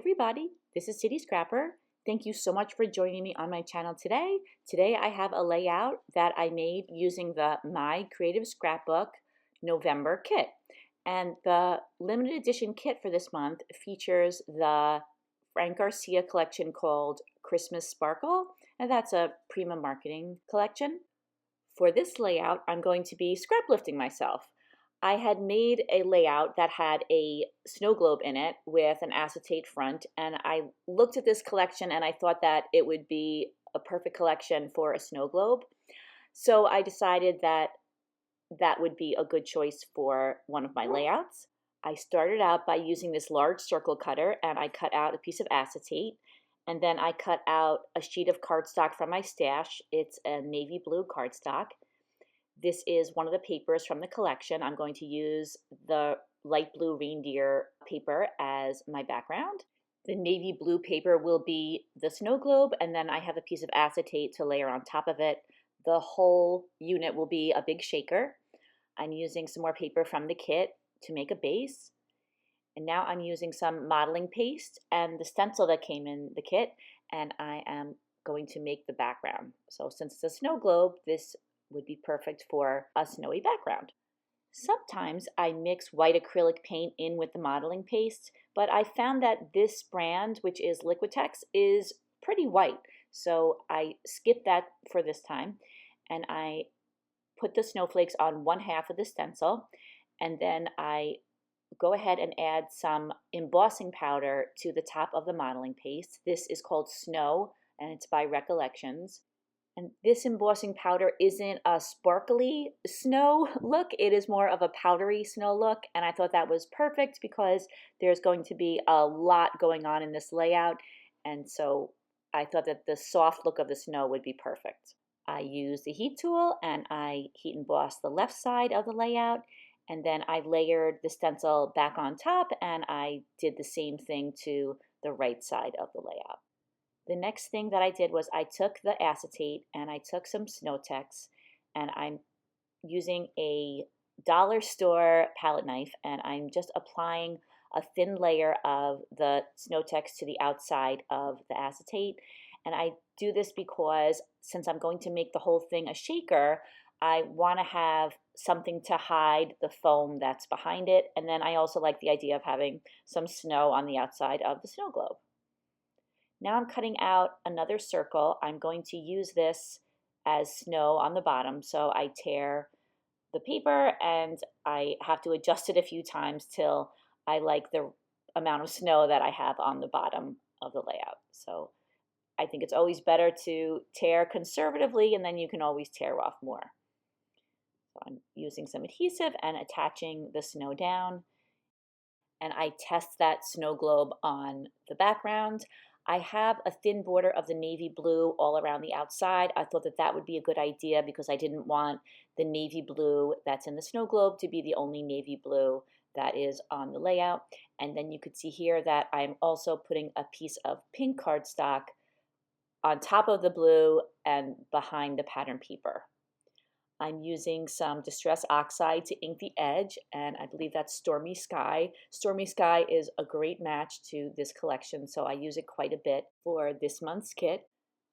everybody, this is City Scrapper. Thank you so much for joining me on my channel today. Today I have a layout that I made using the My Creative Scrapbook November kit. And the limited edition kit for this month features the Frank Garcia collection called Christmas Sparkle, and that's a Prima marketing collection. For this layout, I'm going to be scrap lifting myself. I had made a layout that had a snow globe in it with an acetate front, and I looked at this collection and I thought that it would be a perfect collection for a snow globe. So I decided that that would be a good choice for one of my layouts. I started out by using this large circle cutter, and I cut out a piece of acetate, and then I cut out a sheet of cardstock from my stash. It's a navy blue cardstock. This is one of the papers from the collection. I'm going to use the light blue reindeer paper as my background. The navy blue paper will be the snow globe, and then I have a piece of acetate to layer on top of it. The whole unit will be a big shaker. I'm using some more paper from the kit to make a base. And now I'm using some modeling paste and the stencil that came in the kit, and I am going to make the background. So since it's a snow globe, this would be perfect for a snowy background. Sometimes I mix white acrylic paint in with the modeling paste, but I found that this brand, which is Liquitex, is pretty white. So I skipped that for this time, and I put the snowflakes on one half of the stencil, and then I go ahead and add some embossing powder to the top of the modeling paste. This is called Snow, and it's by Recollections. And this embossing powder isn't a sparkly snow look, it is more of a powdery snow look, and I thought that was perfect because there's going to be a lot going on in this layout, and so I thought that the soft look of the snow would be perfect. I used the heat tool and I heat embossed the left side of the layout, and then I layered the stencil back on top, and I did the same thing to the right side of the layout. The next thing that I did was I took the acetate and I took some Snow Tex, and I'm using a dollar store palette knife, and I'm just applying a thin layer of the Snow Tex to the outside of the acetate. And I do this because since I'm going to make the whole thing a shaker, I want to have something to hide the foam that's behind it. And then I also like the idea of having some snow on the outside of the snow globe. Now I'm cutting out another circle. I'm going to use this as snow on the bottom. So I tear the paper and I have to adjust it a few times till I like the amount of snow that I have on the bottom of the layout. So I think it's always better to tear conservatively, and then you can always tear off more. So I'm using some adhesive and attaching the snow down, and I test that snow globe on the background. I have a thin border of the navy blue all around the outside. I thought that that would be a good idea because I didn't want the navy blue that's in the snow globe to be the only navy blue that is on the layout. And then you could see here that I'm also putting a piece of pink cardstock on top of the blue and behind the pattern paper. I'm using some Distress Oxide to ink the edge, and I believe that's Stormy Sky. Stormy Sky is a great match to this collection, so I use it quite a bit for this month's kit.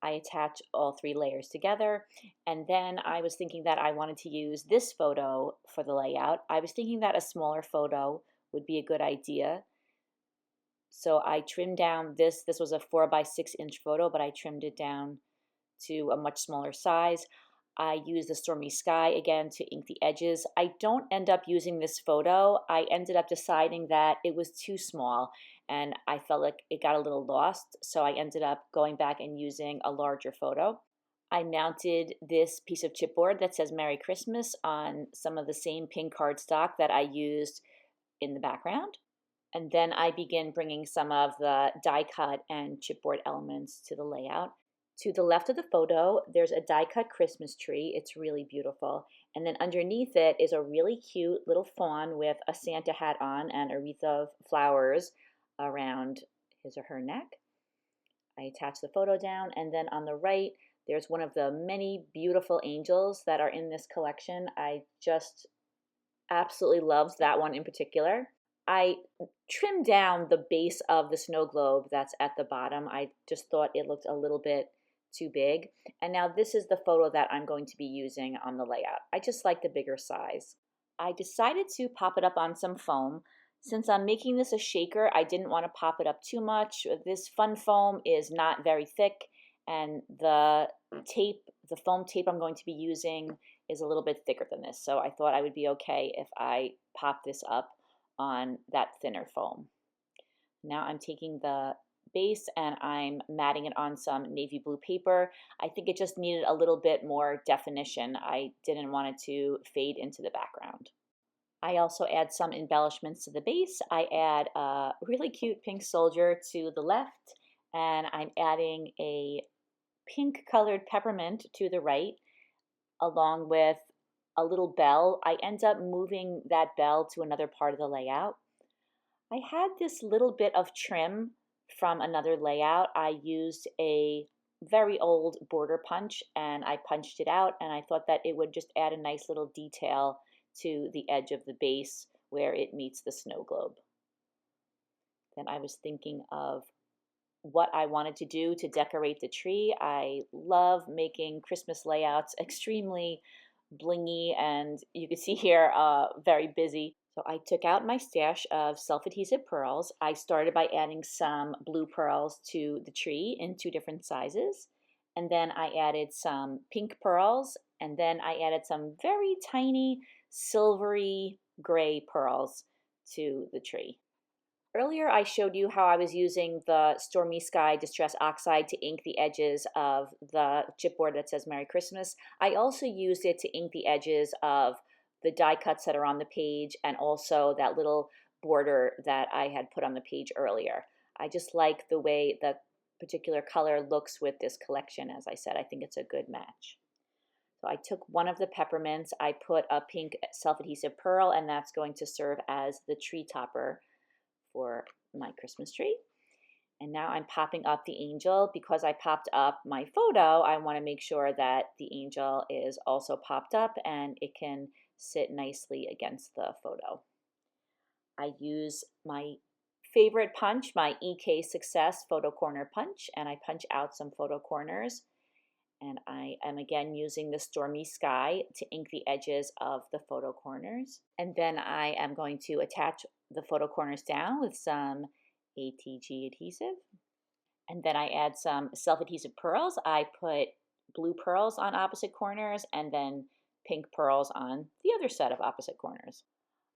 I attach all three layers together, and then I was thinking that I wanted to use this photo for the layout. I was thinking that a smaller photo would be a good idea. So I trimmed down this was a 4x6 inch photo, but I trimmed it down to a much smaller size. I use the Stormy Sky again to ink the edges. I don't end up using this photo. I ended up deciding that it was too small and I felt like it got a little lost, so I ended up going back and using a larger photo. I mounted this piece of chipboard that says Merry Christmas on some of the same pink cardstock that I used in the background. And then I begin bringing some of the die cut and chipboard elements to the layout. To the left of the photo, there's a die-cut Christmas tree. It's really beautiful. And then underneath it is a really cute little fawn with a Santa hat on and a wreath of flowers around his or her neck. I attach the photo down, and then on the right, there's one of the many beautiful angels that are in this collection. I just absolutely love that one in particular. I trimmed down the base of the snow globe that's at the bottom. I just thought it looked a little bit too big. And now this is the photo that I'm going to be using on the layout. I just like the bigger size. I decided to pop it up on some foam. Since I'm making this a shaker, I didn't want to pop it up too much. This fun foam is not very thick, and the foam tape I'm going to be using is a little bit thicker than this. So I thought I would be okay if I pop this up on that thinner foam. Now I'm taking the base and I'm matting it on some navy blue paper. I think it just needed a little bit more definition. I didn't want it to fade into the background. I also add some embellishments to the base. I add a really cute pink soldier to the left, and I'm adding a pink colored peppermint to the right, along with a little bell. I end up moving that bell to another part of the layout. I had this little bit of trim from another layout. I used a very old border punch and I punched it out, and I thought that it would just add a nice little detail to the edge of the base where it meets the snow globe. Then I was thinking of what I wanted to do to decorate the tree. I love making Christmas layouts extremely blingy, and you can see here very busy. So I took out my stash of self-adhesive pearls. I started by adding some blue pearls to the tree in 2 different sizes. And then I added some pink pearls, and then I added some very tiny silvery gray pearls to the tree. Earlier I showed you how I was using the Stormy Sky Distress Oxide to ink the edges of the chipboard that says Merry Christmas. I also used it to ink the edges of the die cuts that are on the page, and also that little border that I had put on the page earlier. I just like the way that particular color looks with this collection. As I said, I think it's a good match. So I took one of the peppermints, I put a pink self-adhesive pearl, and that's going to serve as the tree topper for my Christmas tree. And now I'm popping up the angel. Because I popped up my photo, I want to make sure that the angel is also popped up and it can sit nicely against the photo. I use my favorite punch, my EK Success Photo Corner Punch, and I punch out some photo corners. And I am again using the Stormy Sky to ink the edges of the photo corners. And then I am going to attach the photo corners down with some ATG adhesive. And then I add some self-adhesive pearls. I put blue pearls on opposite corners and then pink pearls on the other set of opposite corners.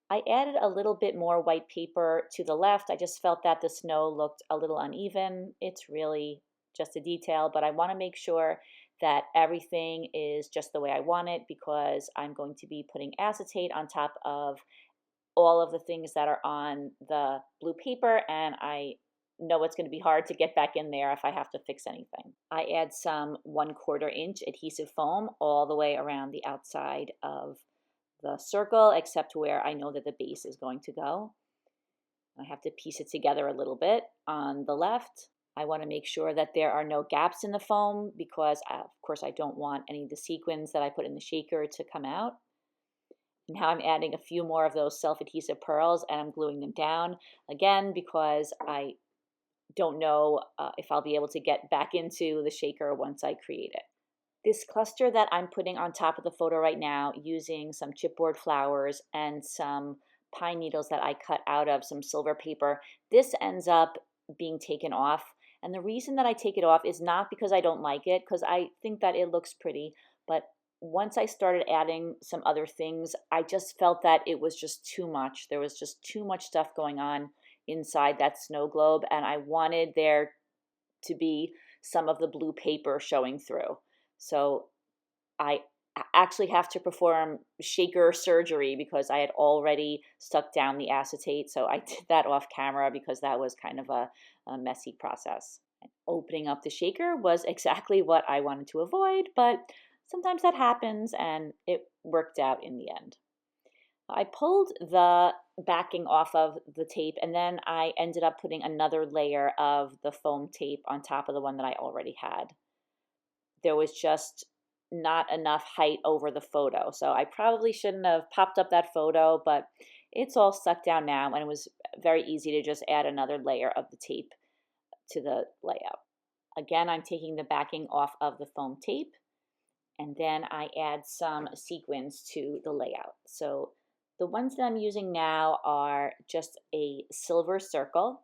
I added a little bit more white paper to the left. I just felt that the snow looked a little uneven. It's really just a detail, but I want to make sure that everything is just the way I want it, because I'm going to be putting acetate on top of all of the things that are on the blue paper, and I know it's going to be hard to get back in there if I have to fix anything. I add some 1/4 inch adhesive foam all the way around the outside of the circle, except where I know that the base is going to go. I have to piece it together a little bit. On the left, I want to make sure that there are no gaps in the foam, because of course I don't want any of the sequins that I put in the shaker to come out. Now I'm adding a few more of those self-adhesive pearls and I'm gluing them down again, because I don't know if I'll be able to get back into the shaker once I create it. This cluster that I'm putting on top of the photo right now, using some chipboard flowers and some pine needles that I cut out of some silver paper, this ends up being taken off. And the reason that I take it off is not because I don't like it, because I think that it looks pretty, but once I started adding some other things, I just felt that it was just too much. There was just too much stuff going on inside that snow globe, and I wanted there to be some of the blue paper showing through. So I actually have to perform shaker surgery, because I had already stuck down the acetate. So I did that off camera because that was kind of a messy process. And opening up the shaker was exactly what I wanted to avoid, but sometimes that happens, and it worked out in the end. I pulled the backing off of the tape, and then I ended up putting another layer of the foam tape on top of the one that I already had. There was just not enough height over the photo, so I probably shouldn't have popped up that photo, but it's all stuck down now, and it was very easy to just add another layer of the tape to the layout. Again, I'm taking the backing off of the foam tape, and then I add some sequins to the layout. So the ones that I'm using now are just a silver circle.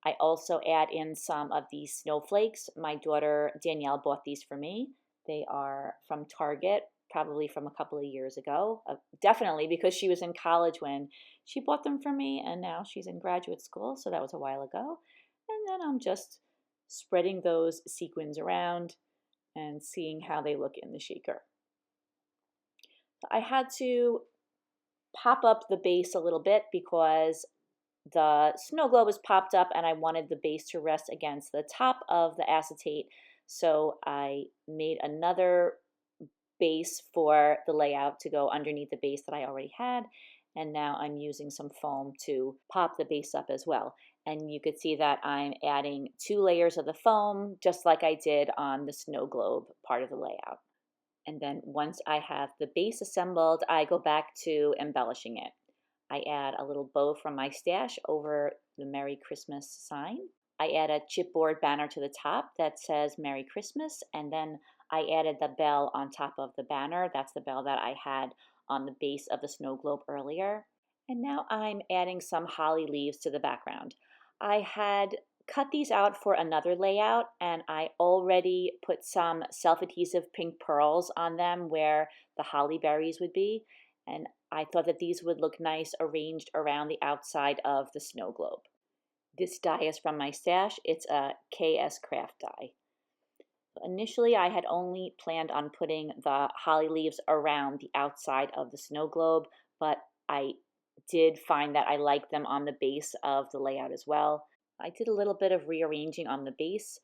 I also add in some of these snowflakes. My daughter Danielle bought these for me. They are from Target, probably from a couple of years ago. Definitely because she was in college when she bought them for me, and now she's in graduate school, so that was a while ago. And then I'm just spreading those sequins around and seeing how they look in the shaker. I had to pop up the base a little bit because the snow globe was popped up and I wanted the base to rest against the top of the acetate. So I made another base for the layout to go underneath the base that I already had. And now I'm using some foam to pop the base up as well. And you could see that I'm adding 2 layers of the foam, just like I did on the snow globe part of the layout. And then once I have the base assembled, I go back to embellishing it. I add a little bow from my stash over the Merry Christmas sign. I add a chipboard banner to the top that says Merry Christmas, and then I added the bell on top of the banner. That's the bell that I had on the base of the snow globe earlier. And now I'm adding some holly leaves to the background. I had cut these out for another layout, and I already put some self-adhesive pink pearls on them where the holly berries would be. And I thought that these would look nice arranged around the outside of the snow globe. This die is from my stash. It's a KS craft die. Initially, I had only planned on putting the holly leaves around the outside of the snow globe, but I did find that I liked them on the base of the layout as well. I did a little bit of rearranging on the base.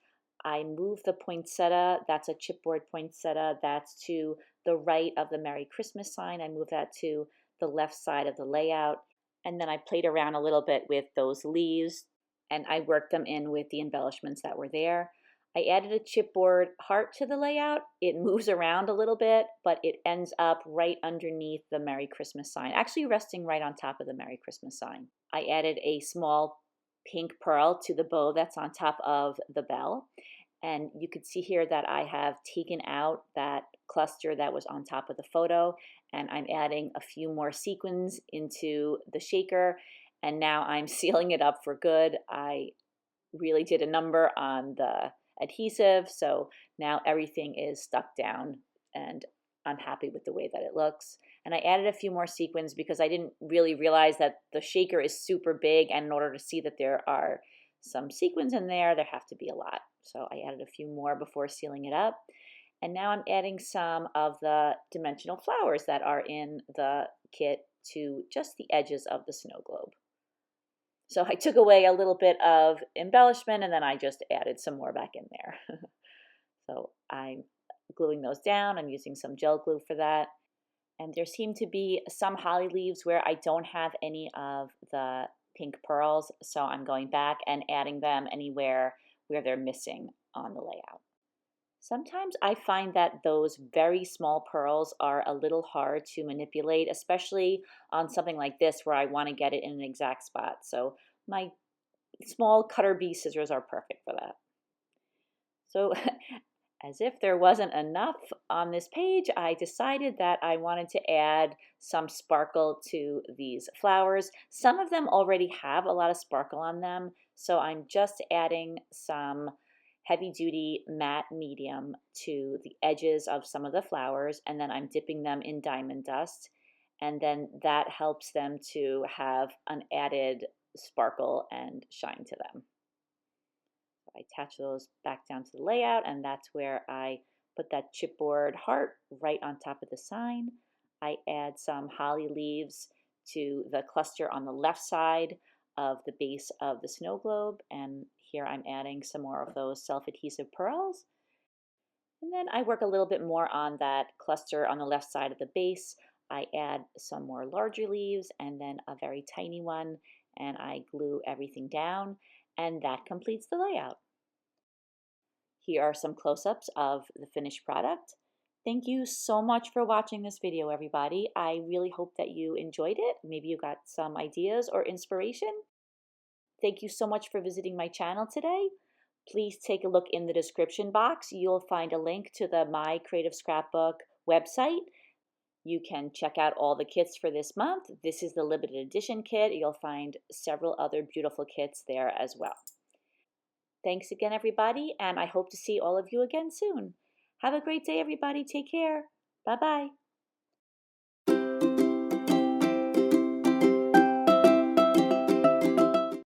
I moved the poinsettia, that's a chipboard poinsettia, that's to the right of the Merry Christmas sign. I moved that to the left side of the layout. And then I played around a little bit with those leaves and I worked them in with the embellishments that were there. I added a chipboard heart to the layout. It moves around a little bit, but it ends up right underneath the Merry Christmas sign, actually resting right on top of the Merry Christmas sign. I added a small pink pearl to the bow that's on top of the bell. And you could see here that I have taken out that cluster that was on top of the photo, and I'm adding a few more sequins into the shaker, and now I'm sealing it up for good. I really did a number on the adhesive, so now everything is stuck down and I'm happy with the way that it looks. And I added a few more sequins because I didn't really realize that the shaker is super big, and in order to see that there are some sequins in there, there have to be a lot. So I added a few more before sealing it up. And now I'm adding some of the dimensional flowers that are in the kit to just the edges of the snow globe. So I took away a little bit of embellishment and then I just added some more back in there. So I'm gluing those down. I'm using some gel glue for that. And there seem to be some holly leaves where I don't have any of the pink pearls, so I'm going back and adding them anywhere where they're missing on the layout. Sometimes I find that those very small pearls are a little hard to manipulate, especially on something like this where I want to get it in an exact spot. So my small cutter bee scissors are perfect for that. So as if there wasn't enough on this page, I decided that I wanted to add some sparkle to these flowers. Some of them already have a lot of sparkle on them, so I'm just adding some heavy-duty matte medium to the edges of some of the flowers, and then I'm dipping them in diamond dust, and then that helps them to have an added sparkle and shine to them. I attach those back down to the layout, and that's where I put that chipboard heart right on top of the sign. I add some holly leaves to the cluster on the left side of the base of the snow globe, and here I'm adding some more of those self-adhesive pearls. And then I work a little bit more on that cluster on the left side of the base. I add some more larger leaves and then a very tiny one, and I glue everything down, and that completes the layout. Here are some close-ups of the finished product. Thank you so much for watching this video, everybody. I really hope that you enjoyed it. Maybe you got some ideas or inspiration. Thank you so much for visiting my channel today. Please take a look in the description box. You'll find a link to the My Creative Scrapbook website. You can check out all the kits for this month. This is the limited edition kit. You'll find several other beautiful kits there as well. Thanks again, everybody, and I hope to see all of you again soon. Have a great day, everybody. Take care. Bye-bye.